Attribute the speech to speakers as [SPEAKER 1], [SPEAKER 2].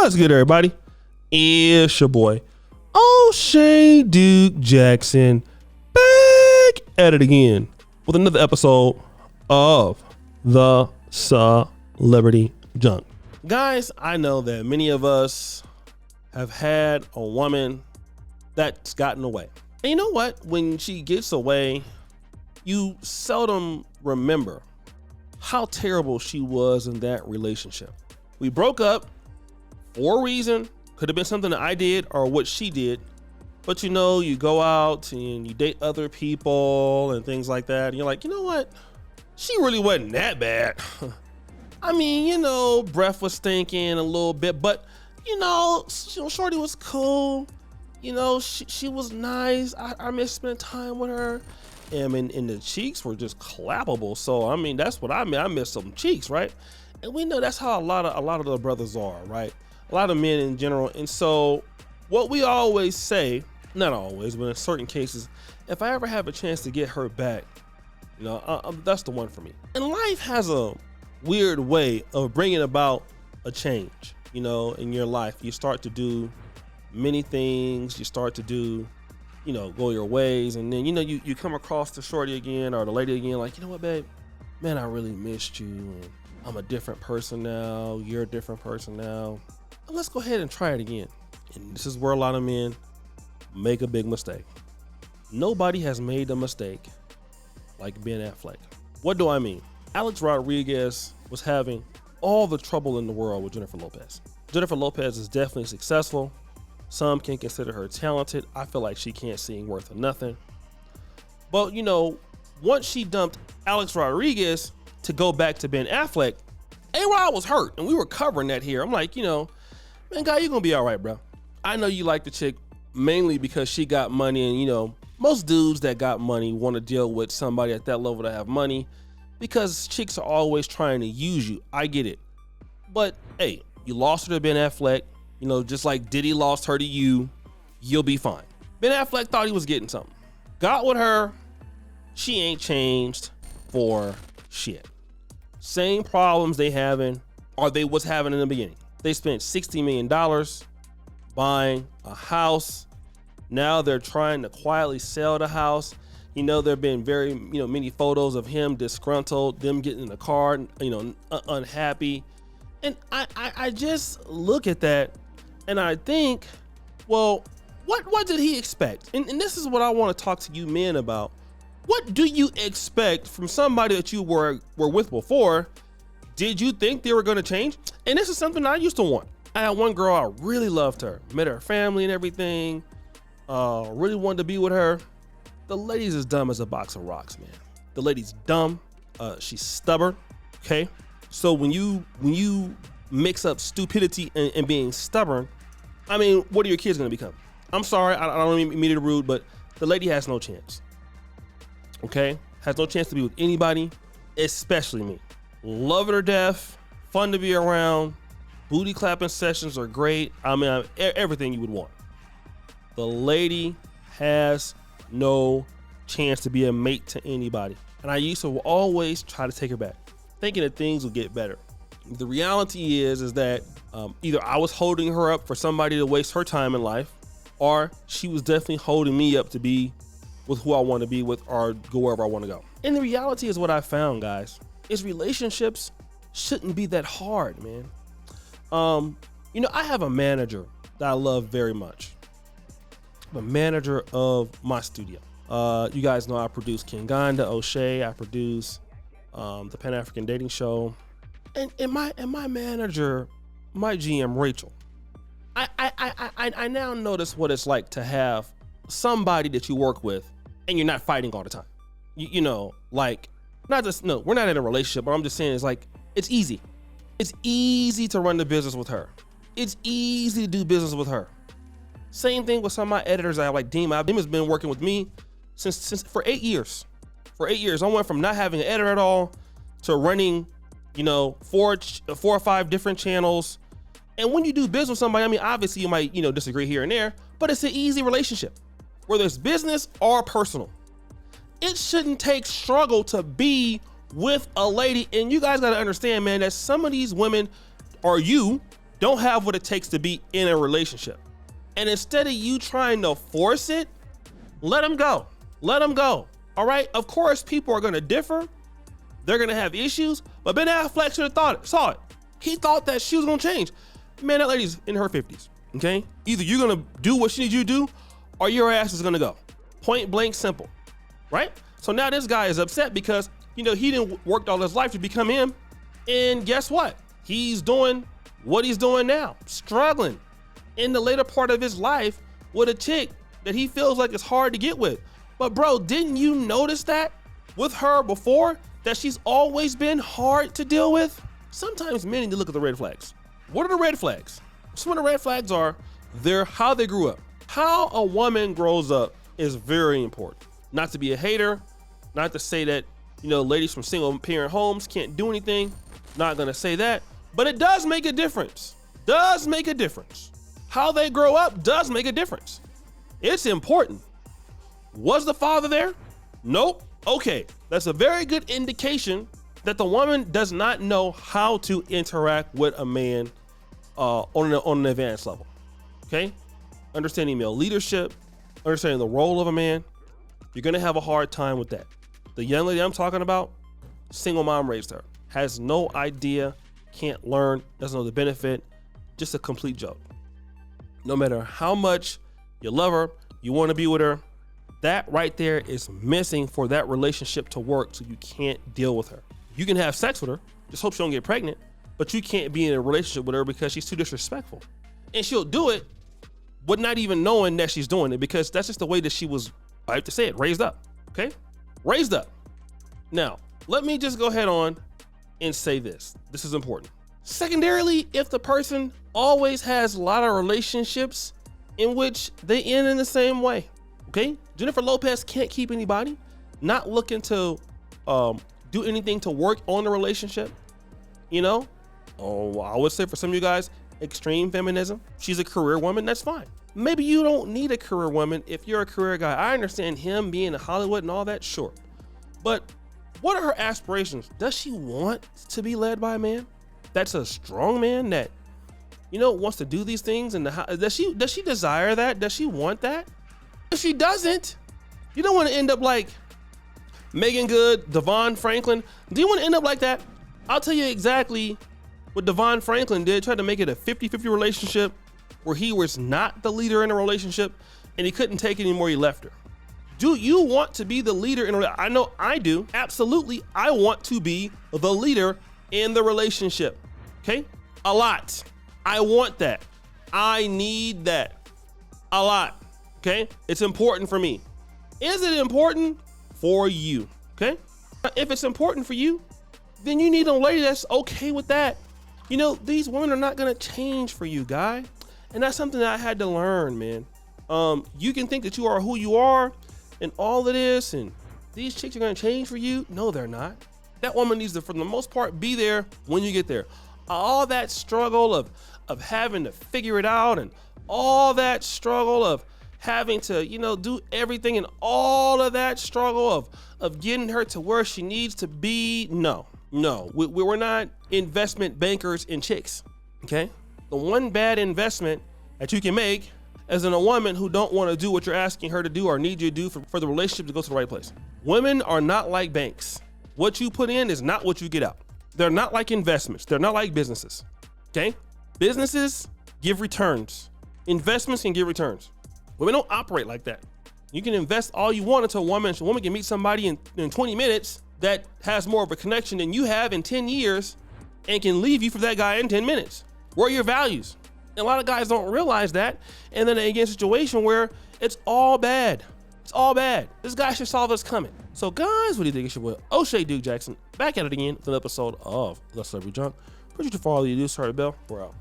[SPEAKER 1] What's good, everybody? It's your boy, O'Shea Duke Jackson, back at it again with another episode of the Celebrity Junk. Guys, I know that many of us have had a woman that's gotten away. And you know what? When she gets away, you seldom remember how terrible she was in that relationship. We broke up for a reason. Could have been something that I did or what she did. But you know, you go out and you date other people and things like that. And you're like, you know what? She really wasn't that bad. I mean, you know, breath was stinking a little bit, but you know, Shorty was cool. You know, she was nice. I miss spending time with her. And the cheeks were just clappable. So I mean, that's what I mean. I miss some cheeks, right? And we know that's how a lot of the brothers are, right? A lot of men in general. And so what we always say, not always, but in certain cases, if I ever have a chance to get her back, you know, that's the one for me. And life has a weird way of bringing about a change, you know, in your life. You start to do many things. You start to do, you know, go your ways. And then, you know, you come across the shorty again or the lady again, like, you know what, babe, man, I really missed you. And I'm a different person now. You're a different person now. Let's go ahead and try it again. And this is where a lot of men make a big mistake. Nobody has made a mistake like Ben Affleck. What do I mean? Alex Rodriguez was having all the trouble in the world with Jennifer Lopez. Jennifer Lopez is definitely successful. Some can consider her talented. I feel like she can't sing worth of nothing. But you know, once she dumped Alex Rodriguez to go back to Ben Affleck, A-Rod was hurt, and we were covering that here. I'm like, you know, man, guy, you're gonna be all right, bro. I know you like the chick mainly because she got money, and you know, most dudes that got money want to deal with somebody at that level that have money because chicks are always trying to use you. I get it. But hey, you lost her to Ben Affleck, you know, just like Diddy lost her to you, you'll be fine. Ben Affleck thought he was getting something. Got with her, she ain't changed for shit. Same problems they was having in the beginning. They spent $60 million buying a house. Now they're trying to quietly sell the house. You know, there have been very, you know, many photos of him disgruntled, them getting in the car, you know, unhappy. And I just look at that and I think, well, what did he expect? And this is what I want to talk to you men about. What do you expect from somebody that you were with before? Did you think they were going to change? And this is something I used to want. I had one girl, I really loved her. Met her family and everything. Really wanted to be with her. The lady's as dumb as a box of rocks, man. The lady's dumb. She's stubborn, okay? So when you mix up stupidity and being stubborn, I mean, what are your kids going to become? I'm sorry, I don't mean to be rude, but the lady has no chance. Okay, has no chance to be with anybody, especially me. Love her to death, fun to be around, booty clapping sessions are great. I mean, everything you would want. The lady has no chance to be a mate to anybody. And I used to always try to take her back, thinking that things would get better. The reality is that either I was holding her up for somebody to waste her time in life, or she was definitely holding me up to be with who I want to be with or go wherever I want to go. And the reality is what I found, guys, is relationships shouldn't be that hard, man. You know, I have a manager that I love very much. I'm a manager of my studio. You guys know I produce Kinganda, O'Shea. I produce the Pan-African Dating Show. And my manager, my GM, Rachel, I now notice what it's like to have somebody that you work with and you're not fighting all the time. You know, like, we're not in a relationship, but I'm just saying it's like, it's easy. It's easy to run the business with her. It's easy to do business with her. Same thing with some of my editors. I like Deem. Deem has been working with me since for 8 years. For 8 years, I went from not having an editor at all to running, you know, four or five different channels. And when you do business with somebody, I mean, obviously you might, you know, disagree here and there, but it's an easy relationship, whether it's business or personal. It shouldn't take struggle to be with a lady. And you guys got to understand, man, that some of these women, or you, don't have what it takes to be in a relationship. And instead of you trying to force it, let them go. Let them go. All right. Of course, people are going to differ. They're going to have issues. But Ben Affleck should have saw it. He thought that she was going to change. Man, that lady's in her 50s. Okay. Either you're going to do what she needs you to do or your ass is going to go. Point blank simple. Right. So now this guy is upset because, he didn't work all his life to become him. And guess what? He's doing what he's doing now. Struggling in the later part of his life with a chick that he feels like it's hard to get with. But bro, didn't you notice that with her before, that she's always been hard to deal with? Sometimes men need to look at the red flags. What are the red flags? Some of the red flags are how they grew up. How a woman grows up is very important. Not to be a hater, not to say that, ladies from single parent homes can't do anything. Not gonna say that, but it does make a difference. Does make a difference. How they grow up does make a difference. It's important. Was the father there? Nope. Okay, that's a very good indication that the woman does not know how to interact with a man on an advanced level. Okay, understanding male leadership, understanding the role of a man. You're gonna have a hard time with that. The young lady I'm talking about, single mom raised her, has no idea, can't learn, doesn't know the benefit, just a complete joke. No matter how much you love her, you want to be with her, that right there is missing for that relationship to work, so you can't deal with her. You can have sex with her, just hope she don't get pregnant, but you can't be in a relationship with her because she's too disrespectful. And she'll do it, but not even knowing that she's doing it, because that's just the way that she was, I have to say it, raised up, okay? Raised up. Now, let me just go ahead on and say this. This is important. Secondarily, if the person always has a lot of relationships in which they end in the same way, okay? Jennifer Lopez can't keep anybody, not looking to do anything to work on the relationship, Oh, I would say for some of you guys, extreme feminism. She's a career woman, that's fine. Maybe you don't need a career woman if you're a career guy. I understand him being in Hollywood and all that, sure. But what are her aspirations? Does she want to be led by a man that's a strong man that, wants to do these things? And does she desire that? Does she want that? If she doesn't, you don't want to end up like Megan Good, Devon Franklin. Do you want to end up like that? I'll tell you exactly what Devon Franklin did. Tried to make it a 50-50 relationship where he was not the leader in a relationship and he couldn't take it anymore. He left her. Do you want to be the leader in a relationship? I know I do. Absolutely. I want to be the leader in the relationship. Okay? A lot. I want that. I need that. A lot. Okay? It's important for me. Is it important for you? Okay? If it's important for you, then you need a lady that's okay with that. These women are not going to change for you, guy. And that's something that I had to learn, man. You can think that you are who you are and all it is, and these chicks are going to change for you. No, they're not. That woman needs to, for the most part, be there when you get there. All that struggle of having to figure it out, and all that struggle of having to, do everything, and all of that struggle of getting her to where she needs to be. No, we're not investment bankers in chicks, okay? The one bad investment that you can make is in a woman who don't want to do what you're asking her to do or need you to do for the relationship to go to the right place. Women are not like banks. What you put in is not what you get out. They're not like investments. They're not like businesses, okay? Businesses give returns. Investments can give returns. Women don't operate like that. You can invest all you want into a woman. So a woman can meet somebody in 20 minutes that has more of a connection than you have in 10 years and can leave you for that guy in 10 minutes. Where are your values? And a lot of guys don't realize that. And then they get in a situation where it's all bad. It's all bad. This guy should saw this coming. So guys, what do you think? It's your boy O'Shea Duke Jackson back at it again with an episode of The Celebrity Junk. Appreciate you for all you do. Sorry, Bill. We're out.